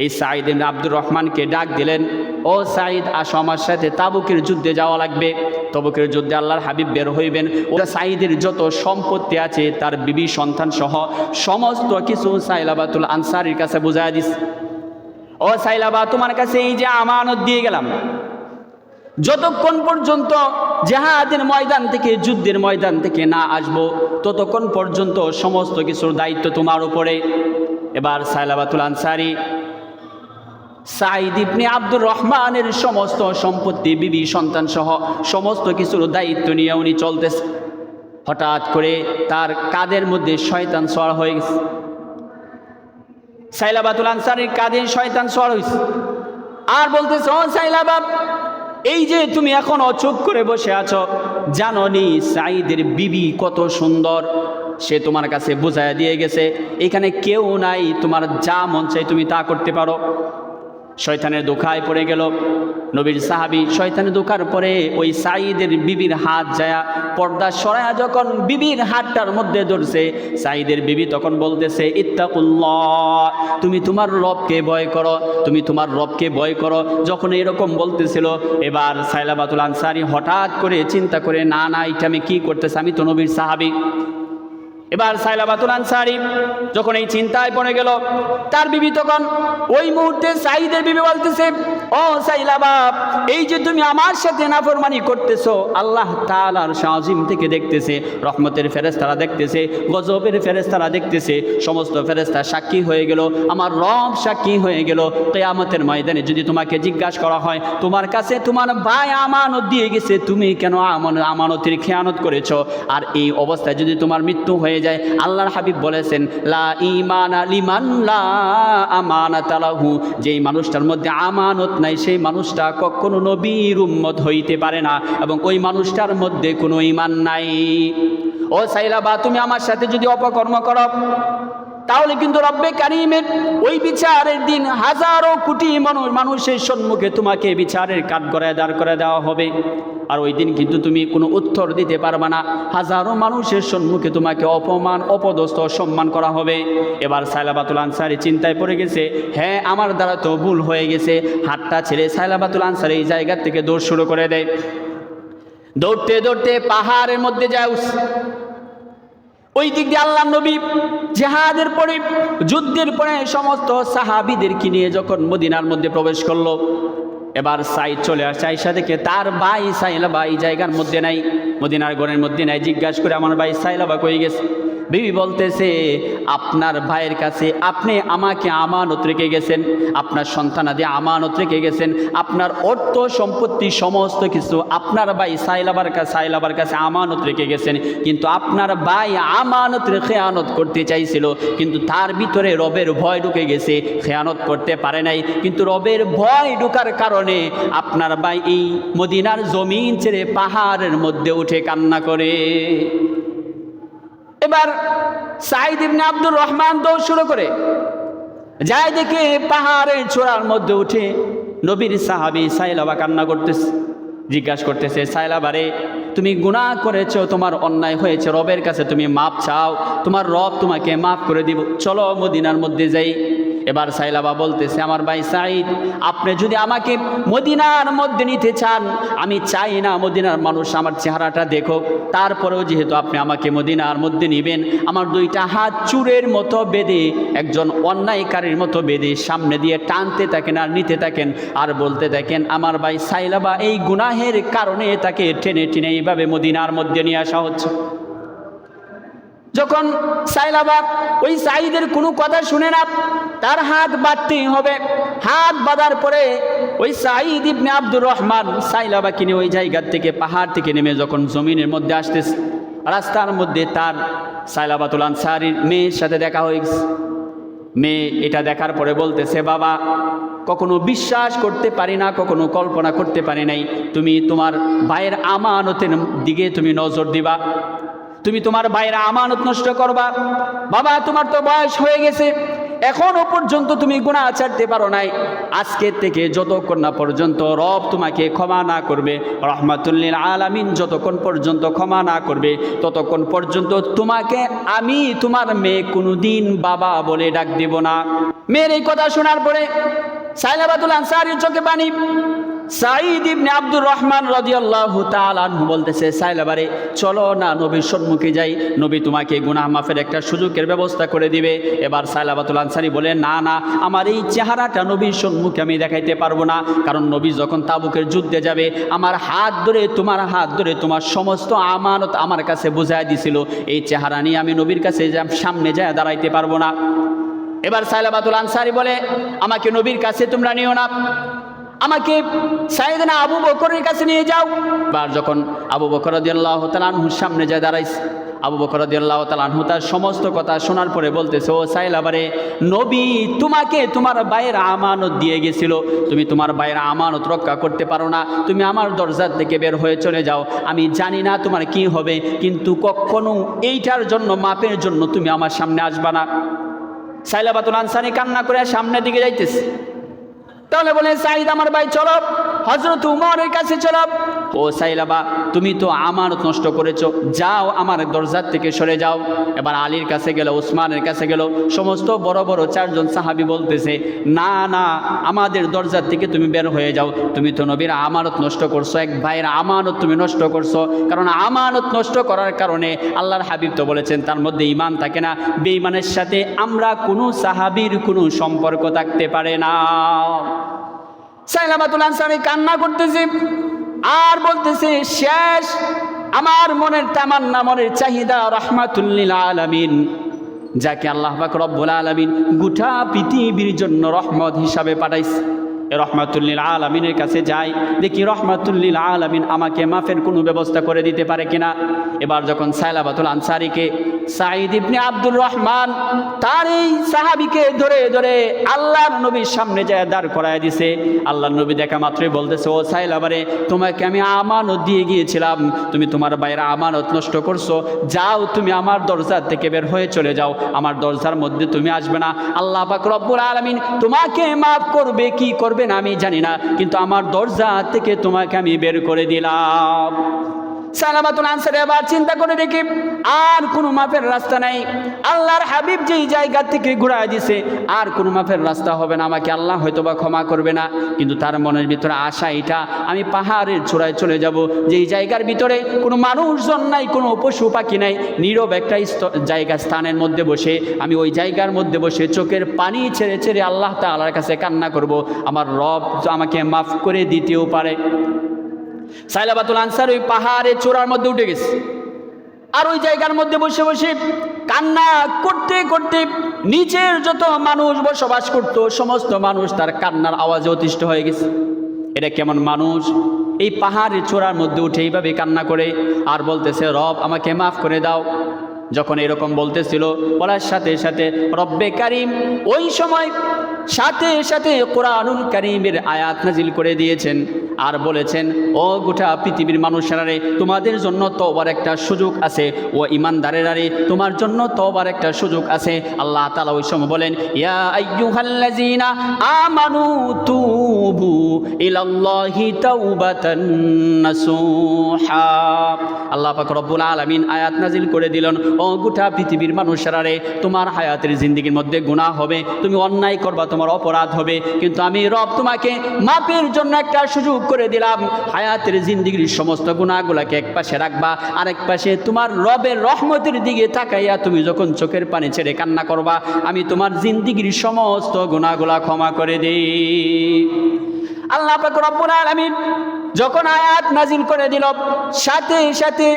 এই সাঈদ ইবনে আব্দুর রহমানকে ডাক দিলেন, ও সাঈদ, আসো আমার সাথে তাবুকের যুদ্ধে যাওয়া লাগবে। তাবুকের যুদ্ধে আল্লাহর হাবিব বের হইবেন। ওরা সাঈদের যত সম্পত্তি আছে, তার বিবি সন্তান সহ সমস্ত কিছু সাইলাবাতুল আনসারীর কাছে বুঝাইয়া দিস। ও সাইলাবা, তোমার কাছে এই যে আমানত দিয়ে গেলাম, যতক্ষণ পর্যন্ত জিহাদের ময়দান থেকে, যুদ্ধের ময়দান থেকে না আসবো, ততক্ষণ পর্যন্ত সমস্ত কিছুর দায়িত্ব তোমার উপরে। এবার সাইলাবাতুল আনসারী সাঈদ ইবনে আব্দুর রহমানের সমস্ত সম্পত্তি, বিবি সন্তান সহ সমস্ত কিছুর দায়িত্ব নিয়ে উনি চলতেছে। হঠাৎ করে তার কাঁধের মধ্যে শয়তান সওয়ার হয়ে গেছে। সাইলাবাতুল আনসারীর কাঁধে শয়তান সওয়ার হয়েছে, আর বলতেছে, ও সাইলাবা, এই যে তুমি এখন চুপ করে বসে আছো, জানো নি সাঈদের বিবি কত সুন্দর, সে তোমার কাছে বুঝাইয়া দিয়ে গেছে এখানে কেউ নাই, তোমার যা মন চাই তুমি তা করতে পারো। শয়তানের ধোঁকায় পড়ে গেল নবীর সাহাবী। শয়তানের ধোঁকার পরে ওই সাঈদের বিবির হাত যায়া পর্দা সরায়া যখন বিবির হাতটার মধ্যে ধরছে, সাঈদের বিবি তখন বলতেছে, ইত্তাকুল্লাহ, তুমি তোমার রবকে ভয় করো, তুমি তোমার রবকে ভয় করো। যখন এরকম বলতেছিল, এবার সাইলাবাতুল আনসারী হঠাৎ করে চিন্তা করে, না না, এটা আমি কি করতেছি, আমি তো নবীর সাহাবী। এবার সাইলাবাতুল আনসারী যখন এই চিন্তায় পড়ে গেল, তার বিবি তখন ওই মুহূর্তে সাঈদের বিবি বলতেছে, ও সাইলাবা, এই যে তুমি আমার সাথে নাফরমানি করতেছো, আল্লাহ তাআলার শাজিম থেকে দেখতেছে, রহমতের ফেরেশতারা দেখতেছে, গজবের ফেরেশতারা দেখতেছে, সমস্ত ফেরেশতা সাক্ষী হয়ে গেল, আমার রব সাক্ষী হয়ে গেল। কিয়ামতের ময়দানে যদি তোমাকে জিজ্ঞাসা করা হয়, তোমার কাছে তোমার ভাই আমানত দিয়ে গেছে, তুমি কেন আমানতের খেয়ানত করেছো? আর এই অবস্থায় যদি তোমার মৃত্যু হয়ে যায়, আল্লাহর হাবিব বলেছেন, লা ঈমানা লিমান লা আমানাতা লাহু, যেই মানুষটার মধ্যে আমানত নাই, সেই মানুষটা কখনো নবীর উম্মত হইতে পারে না, এবং ওই মানুষটার মধ্যে কোনো ঈমান নাই। ও সাইলাবা, তুমি আমার সাথে যদি অপকর্ম করো, তাহলে কিন্তু রব্বে কারীমের ওই বিচারের দিন হাজারো কোটি মানুষের সম্মুখে তোমাকে বিচারের কাঠগড়ায় দাঁড় করে দেওয়া হবে। আর ওই দিন কিন্তু তুমি কোনো উত্তর দিতে পারবে না, হাজারো মানুষের সম্মুখে তোমাকে অপমান, অপদস্থ, সম্মান করা হবে। এবার সাইলাবাতুল আনসারী চিন্তায় পড়ে গেছে, হ্যাঁ, আমার দ্বারা তো ভুল হয়ে গেছে। হাতটা ছেড়ে সাইলাবাতুল আনসারী এই জায়গা থেকে দৌড় শুরু করে দেয়। দৌড়তে দৌড়তে পাহাড়ের মধ্যে যায়। ওই দিক দিয়ে আল্লাহ নবী জিহাদের পরে, যুদ্ধের পরে সমস্ত সাহাবীদেরকে নিয়ে যখন মদিনার মধ্যে প্রবেশ করলো, এবার সাঈদ চলে আসছে। আয়েশা দেখে তার ভাই সাইলাবা এই জায়গার মধ্যে নাই, মদিনার ঘরের মধ্যে নাই। জিজ্ঞাসা করে, আমার ভাই সাইলাবা কই গেছে? বিবি বলতেছে, আপনার ভাইয়ের কাছে আপনি আমাকে আমানত রেখে গেছেন, আপনার সন্তানাদি আমানত রেখে গেছেন, আপনার অর্থ সম্পত্তি সমস্ত কিছু আপনার ভাই সাইলাবার কাছে আমানত রেখে গেছেন। কিন্তু আপনার ভাই আমানত খেয়ানত করতে চাইছিল, কিন্তু তার ভিতরে রবের ভয় ঢুকে গেছে, খেয়ানত করতে পারে নাই। কিন্তু রবের ভয় ঢুকার কারণে আপনার ভাই এই মদিনার জমিন ছেড়ে পাহাড়ের মধ্যে উঠে কান্না করে। এবার সাঈদ ইবনে আব্দুর রহমান দৌড় শুরু করে যায়, দেখে পাহাড়ের চূড়ার মধ্যে উঠে নবীর সাহাবী সাইলাবা কান্না করতেছে। জিজ্ঞাসা করতেছে, সাইলাবারে, তুমি গুনাহ করেছো, তোমার অন্যায় হয়েছে, রবের কাছে তুমি মাপ চাও, তোমার রব তোমাকে মাফ করে দিব, চলো মদিনার মধ্যে যাই। এবার সাইলাবা বলতেছে, আমার ভাই সাঈদ, আপনি যদি আমাকে মদিনার মধ্যে নিতে চান, আমি চাই না মদিনার মানুষ আমার চেহারাটা দেখো, তারপরেও যেহেতু আপনি আমাকে মদিনার মধ্যে নেবেন, আমার দুইটা হাত চূড়ের মতো বেঁধে, একজন অন্যায়কারীর মতো বেঁধে সামনে দিয়ে টানতে থাকেন আর নিতে থাকেন, আর বলতে থাকেন, আমার ভাই সাইলাবা এই গুনাহের কারণে তাকে টেনে টেনে এইভাবে মদিনার মধ্যে নিয়ে আসা হচ্ছে। যখন সাইলাবা ওই সাঈদের কোনো কথা শুনে না, তার হাত বাঁধতেই হবে। হাত বাঁধার পরে ওই সাঈদ ইবনে আব্দুর রহমান সাইলাবাকে নিয়ে ওই জায়গার থেকে, পাহাড় থেকে নেমে যখন জমিনের মধ্যে আসতেছে, রাস্তার মধ্যে তার সাইলাবাতুল আনসারীর মেয়ের সাথে দেখা হয়ে গেছে। মেয়ে এটা দেখার পরে বলতেছে, বাবা, কখনো বিশ্বাস করতে পারি না, কখনো কল্পনা করতে পারি নাই তুমি তোমার ভাইয়ের আমানতের দিকে তুমি নজর দিবা, তুমি তোমার ভাইয়ের আমানত নষ্ট করবা। বাবা, তোমার তো বয়স হয়ে গেছে, এখনো পর্যন্ত তুমি গুনাহ ছাড়তে পারো নাই, আজকের থেকে যতক্ষণ না পর্যন্ত রব তোমাকে ক্ষমা না করবে, রহমাতুল লিল আলামিন যতক্ষণ পর্যন্ত ক্ষমা না করবে, ততক্ষণ পর্যন্ত তোমাকে আমি তোমার মেয়ে কোনোদিন বাবা বলে ডাক দেব না। মেয়ের এই কথা শোনার পরে সাইলাবাতুল আনসারীর চোখে পানি। সাঈদ ইবনে আব্দুর রহমান রাদিয়াল্লাহু তাআলা আনহু বলতেছে, সাইলাবারে চলো না নবীর সম্মুখে যাই, নবী তোমাকে গুনাহ মাফের একটা সুযোগের ব্যবস্থা করে দিবে। এবার সাইলাবাতুল আনসারী বলে, না না, আমার এই চেহারাটা নবীর সম্মুখে আমি দেখাইতে পারবো না, কারণ নবী যখন তাবুকের যুদ্ধে যাবে আমার হাত ধরে তোমার হাত ধরে তোমার সমস্ত আমানত আমার কাছে বুঝাই দিছিল, এই চেহারা নিয়ে আমি নবীর কাছে সামনে যায় দাঁড়াইতে পারবো না। এবার সাইলাবাতুল আনসারী বলে, আমাকে নবীর কাছে তোমরা নিও না, আমাকে সাইয়েদনা আবু বকরের কাছে নিয়ে যাও। আর যখন আবু বকর রাদিয়াল্লাহু তাআলা আনহুর সামনে যায় দাঁড়াইছে, আবু বকর রাদিয়াল্লাহু তাআলা আনহু তার সমস্ত কথা শোনার পরে বলতেছে, ও সাইলাবারে, নবী তোমাকে তোমার ভাইয়ের আমানত দিয়ে গেছিল, তুমি তোমার ভাইয়ের আমানত রক্ষা করতে পারো না, তুমি আমার দরজার থেকে বের হয়ে চলে যাও। আমি জানি না তোমার কি হবে, কিন্তু কখনো এইটার জন্য মাপের জন্য তুমি আমার সামনে আসবা না। সাইলাবাতুল আনসারী কান্না করে সামনের দিকে যাইতেছে। তাহলে বলে, সাঈদ আমার ভাই চলো হযরত উমরের কাছে চলো। ও সাইলাবা, তুমি তো আমানত নষ্ট করেছো, যাও আমার দরজার থেকে সরে যাও। এবার আলীর কাছে গেল, উসমানের কাছে গেল, সমস্ত বড় বড় চারজন সাহাবী বলতেছে, না না, আমাদের দরজার থেকে তুমি বের হয়ে যাও, তুমি তো নবীর আমানত নষ্ট করছো, এক ভাইয়ের আমানত তুমি নষ্ট করছো। কারণ আমানত নষ্ট করার কারণে আল্লাহর হাবিব তো বলেছেন তার মধ্যে ঈমান থাকে না, বেঈমানের সাথে আমরা কোনো সাহাবীর কোনো সম্পর্ক থাকতে পারে না। সাইলাবাতুল আনসারী কান্না করতেছে আর বলতেছে, শেষ আমার মনের তামান্না, মনের চাহিদা রহমাতুল লিল আলামিন, যাকে আল্লাহ পাক রব্বুল আলামিন গোটা পৃথিবীর জন্য রহমত হিসাবে পাঠাইছে, রহমাতুল লিল আলামিনের কাছে যাই, দেখি রহমাতুল লিল আলামিন আমাকে মাফের কোনো ব্যবস্থা করে দিতে পারে কিনা। এবার যখন সাইলাবাতুল আনসারীকে সাঈদ ইবনে আব্দুর রহমান তার এই সাহাবীকে ধরে ধরে আল্লাহর নবীর সামনে যায় দাঁড় করায় দিছে, আল্লাহর নবী দেখা মাত্রই বলতেছে, ও সাইলাবারে, তোমাকে আমি আমানত দিয়ে গিয়েছিলাম, তুমি তোমার ভাইয়ের আমানত নষ্ট করছো, যাও তুমি আমার দরজার থেকে বের হয়ে চলে যাও, আমার দরজার মধ্যে তুমি আসবে না। আল্লাহ পাক রব্বুল আলামিন তোমাকে মাফ করবে কি করবে না আমি জানি না, কিন্তু আমার দরজা থেকে তোমাকে আমি বের করে দিলাম। সাইলাবাতুল আনসারী এবার চিন্তা করে দেখি আর কোনো মাফের রাস্তা নাই, আল্লাহর হাবিব যেই জায়গা থেকে ঘুরাই দিছে আর কোনো মাফের রাস্তা হবে না, আমাকে আল্লাহ হয়তো বা ক্ষমা করবে না। কিন্তু তার মনের ভিতরে আশা এটা, আমি পাহাড়ের চূড়ায় চলে যাব, যেই জায়গার ভিতরে কোনো মানুষজন নাই, কোনো পশু পাখি নাই, নীরব একটা জায়গা স্থানের মধ্যে বসে আমি ওই জায়গার মধ্যে বসে চোখের পানি ছেড়ে ছেড়ে আল্লাহ তাআলার কাছে কান্না করব, আমার রব আমাকে মাফ করে দিতেও পারে। সাইলাবাতুল আনসারী ওই পাহাড়ের চূড়ার মধ্যে উঠে গেছে আর ওই জায়গার মধ্যে বসে বসে কান্না করতে করতে নিচের যত মানুষ বসবাস করত সমস্ত মানুষ তার কান্নার আওয়াজে অতিষ্ঠ হয়ে গেছে। এটা কেমন মানুষ, এই পাহাড়ের চূড়ার মধ্যে উঠে এইভাবে কান্না করে আর বলতেছে, রব আমাকে মাফ করে দাও। যখন এরকম বলতেছিল, বলার সাথে সাথে রব্বে কারিম ওই সময় সাথে সাথে কোরআনুল কারীমের আয়াত নাজিল করে দিয়েছেন আর বলেছেন, ও গোটা পৃথিবীর মানুষেরা রে, তোমাদের জন্য তওবার একটা সুযোগ আছে, ও ঈমানদারেরা রে, তোমার জন্য তওবার একটা সুযোগ আছে। আল্লাহ তাআলা ওই সময় বলেন, ইয়া আইয়ুহাল্লাযীনা আমানু তুবু ইলাল্লাহি তাওবাতান নাসুহা। আল্লাহ পাক রব্বুল আলামিন আয়াত নাজিল করে দিলেন, ও গোটা পৃথিবীর মানুষেরা রে, তোমার হায়াতের জিন্দেগির মধ্যে গুনাহ হবে, তুমি অন্যায় করবা, তোমার অপরাধ হবে, কিন্তু আমি রব তোমাকে মাফের জন্য একটা সুযোগ করে দিলাম। হায়াতের জিন্দেগির সমস্ত গুনাহগুলোকে এক পাশে রাখবা, আরেক পাশে তোমার রবের রহমতের দিকে তাকাইয়া তুমি যখন চোখের পানি ছেড়ে কান্না করবা, আমি তোমার জিন্দেগির সমস্ত গুনাহগুলা ক্ষমা করে দিই। আল্লাহ পাক রব্বুল আলামিন যখন আয়াত নাজিল করে দিল, সাথে সাথে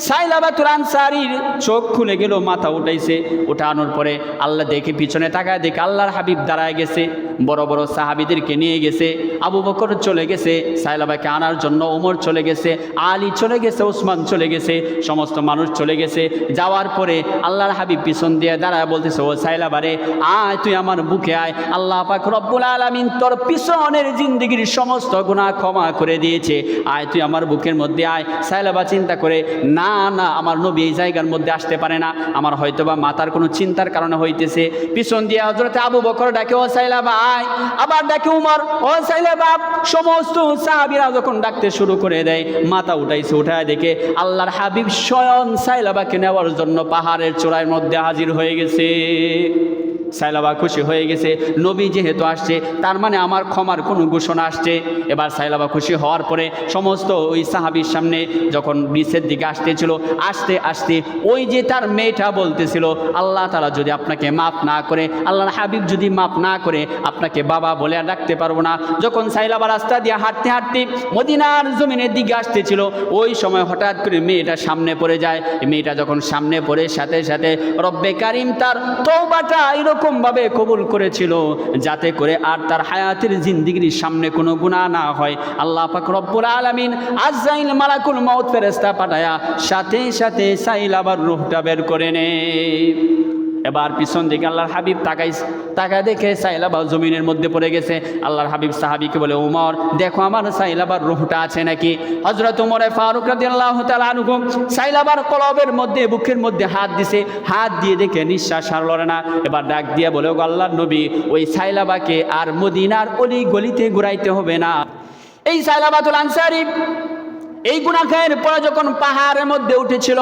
সাইলাবাতুল আনসারীর চোখ খুলে গেল, মাথা উঠাইছে। উঠানোর পরে আল্লাহ দেখে পিছনে তাকায় দেখে আল্লাহর হাবিব দাঁড়ায় গেছে। বড় বড় সাহাবীদেরকে নিয়ে গেছে। আবু বকর চলে গেছে সাইলাবাকে আনার জন্য, ওমর চলে গেছে, আলী চলে গেছে, ওসমান চলে গেছে, সমস্ত মানুষ চলে গেছে। যাওয়ার পরে আল্লাহর হাবিব পিছন দিয়ে দাঁড়ায় বলতেছে, ও সাইলাবারে আয়, তুই আমার বুকে আয়, আল্লাহ পাক রব্বুল আলামিন তোর পিছনের জিন্দেগির সমস্ত গুনাহ ক্ষমা করে দিয়েছে, আয় তুই আমার বুকের মধ্যে আয়। সাইলাবা চিন্তা করে, না না, আমার নবী এই জায়গার মধ্যে আসতে পারে না, আমার হয়তোবা মাতার কোনো চিন্তার কারণে হইতেছে। পিছন দিয়ে হযরতে আবু বকর ডাকে, ও সাইলাবা আয়, আবার ডাকে উমর, ও সাইলাবা। সমস্ত সাহাবীরা যখন ডাকতে শুরু করে দেয়, মাথা উঠাইছে, উঠায় দেখে আল্লাহর হাবিব স্বয়ং সাইলাবাকে নেওয়ার জন্য পাহাড়ের চূড়ার মধ্যে হাজির হয়ে গেছে। সাইলাবা খুশি হয়ে গেছে, নবী যেহেতু আসছে তার মানে আমার ক্ষমার কোনো ঘোষণা আসছে। এবার সাইলাবা খুশি হওয়ার পরে সমস্ত ওই সাহাবীর সামনে যখন নিচের দিকে আসতেছিল, আস্তে আস্তে ওই যে তার মেয়েটা বলতেছিল, আল্লাহ তাআলা যদি আপনাকে মাফ না করে, আল্লাহর হাবিব যদি মাফ না করে, আপনাকে বাবা বলে আর ডাকতে পারবো না। যখন সাইলাবা রাস্তা দিয়ে হাঁটতে হাঁটতে মদিনার জমিনের দিকে আসতেছিল, ওই সময় হঠাৎ করে মেয়েটা সামনে পড়ে যায়। মেয়েটা যখন সামনে পড়ে, সাথে সাথে রব্বে কারিম তার তওবাটা এরকম ভাবে কবুল করেছিল যাতে করে আর তার হায়াতের জিন্দেগির সামনে কোনো গুনাহ না হয়। আল্লাহ পাক রব্বুল আলামিন আজরাইল মালাকুল মউত ফেরেশতা পাঠায়া সাথে সাথে সাইলাবার রূহটা বের করে নেয়। এবার পিছন দিকে আল্লাহর হাবিব তাকায় দেখে সাইলাবা জমিনের মধ্যে পড়ে গেছে। আল্লাহর হাবিব সাহাবীকে বলে, উমর দেখো আমার সাইলাবার রূহটা আছে নাকি? হযরত উমর ফারুক রাদিয়াল্লাহু তাআলা আনহু সাইলাবার কলবের মধ্যে, বুকের মধ্যে হাত দিছে, হাত দিয়ে দেখে নিঃশ্বাস আর লড়ে না। এবার ডাক দিয়ে বলে, ও আল্লাহর নবী, ওই সাইলাবাকে আর মদিনার অলি গলিতে ঘুরাইতে হবে না। এই সাইলাবাতুল আনসারী এই গুনাহের পরে যখন পাহাড়ের মধ্যে উঠেছিল,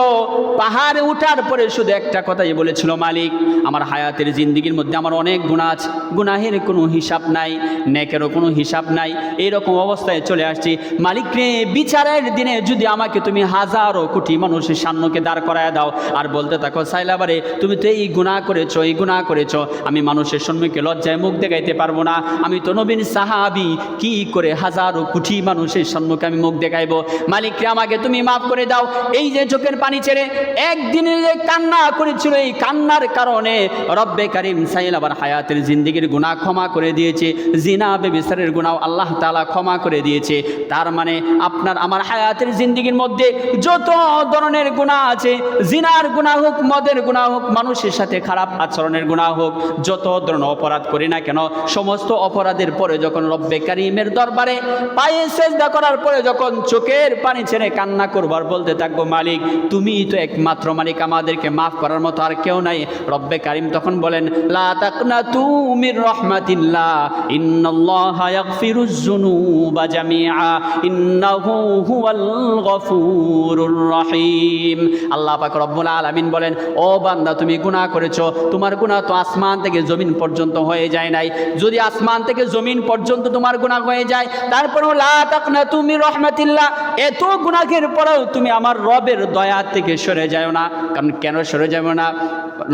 পাহাড়ে উঠার পরে শুধু একটা কথাই বলেছিল, মালিক আমার হায়াতের জিন্দেগির মধ্যে আমার অনেক গুনাহ আছে, গুনাহের কোনো হিসাব নাই, নেকেরও কোনো হিসাব নাই, এইরকম অবস্থায় চলে আসছি। মালিক রে, বিচারের দিনে যদি আমাকে তুমি হাজারো কোটি মানুষের সামনে দাঁড় করায় দাও আর বলতে থাকো, সাইলাবারে তুমি তো এই গুনাহ করেছো, এই গুনাহ করেছো, আমি মানুষের সম্মুখে লজ্জায় মুখ দেখাইতে পারবো না, আমি তো নবীর সাহাবী, কি করে হাজারো কোটি মানুষের সম্মুখে আমি মুখ দেখাইবো? মালিককে আমাকে তুমি মাফ করে দাও। এই যে চোখের পানি ছেড়ে একদিনে যে কান্না করেছিল, এই কান্নার কারণে রব্বে কারিম সাইলাবার হায়াতের জিন্দেগির গুনাহ ক্ষমা করে দিয়েছে, জিনা বেবিচারের গুনাহ আল্লাহ তাআলা ক্ষমা করে দিয়েছে। তার মানে আপনার আমার হায়াতের জিন্দেগির মধ্যে যত ধরনের গুনাহ আছে, জিনার গুনাহ হোক, মদের গুনাহ হোক, মানুষের সাথে খারাপ আচরণের গুনাহ হোক, যত ধরনের অপরাধ করি না কেন, সমস্ত অপরাধের পরে যখন রব্বে কারিমের দরবারে পায়ে সেজদা করার পরে যখন চোখের পানি ছেড়ে কান্না করবার বলতে থাকবো, মালিক তুমি তো একমাত্র মালিক, আমাদেরকে মাফ করার মতো আর কেউ নাই। রব্বে কারিম তখন বলেন, লা তাকনাতু মির রাহমাতিল্লাহ, ইন্নাল্লাহা ইয়াগফিরুজ যুনুবা জামিআ, ইন্নাহু হুয়াল গফুরুর রহিম। আল্লাহ পাক রব্বুল আলামিন বলেন, ও বান্দা তুমি গুনাহ করেছো, তোমার গুনাহ তো আসমান থেকে জমিন পর্যন্ত হয়ে যায় নাই। যদি আসমান থেকে জমিন পর্যন্ত তোমার গুনাহ হয়ে যায়, তারপরেও লা তাকনাতু মির রাহমাতিল্লাহ, এত গুনাহের পরেও তুমি আমার রবের দয়া থেকে সরে যাও না। কারণ কেন সরে যাবে না?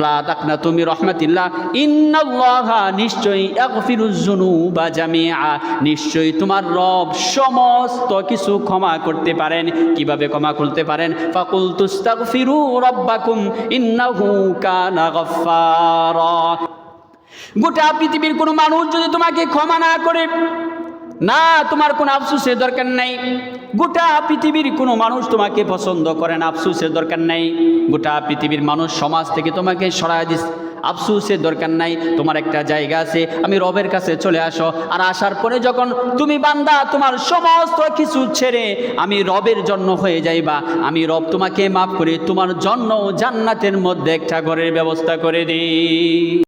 লা তাকনাতু মির রাহমাতিল্লাহ, ইন্নাল্লাহা নিশ্চয়ই ইয়াগফিরুজ যুনুবা জামিআ, নিশ্চয়ই তোমার রব সমস্ত কিছু ক্ষমা করতে পারেন। কিভাবে ক্ষমা করতে পারেন? ফাকুলতুস্তাগফিরু রাব্বাকুম ইন্নাহু কানা গফফারা। গোটা পৃথিবীর কোনো মানুষ যদি তোমাকে ক্ষমা না করে, না তোমার কোনো আফসোসের দরকার নাই। গোটা পৃথিবীর কোনো মানুষ তোমাকে পছন্দ করে না, আফসোসের দরকার নাই। গোটা পৃথিবীর মানুষ সমাজ থেকে তোমাকে সরায় দিস, আফসোসের দরকার নাই। তোমার একটা জায়গা আছে, আমি রবের কাছে চলে আসো। আর আসার পরে যখন তুমি বান্দা তোমার সমস্ত কিছু ছেড়ে আমি রবের জন্য হয়ে যাইবা, আমি রব তোমাকে মাফ করে তোমার জন্য জান্নাতের মধ্যে একটা ঘরের ব্যবস্থা করে দিই।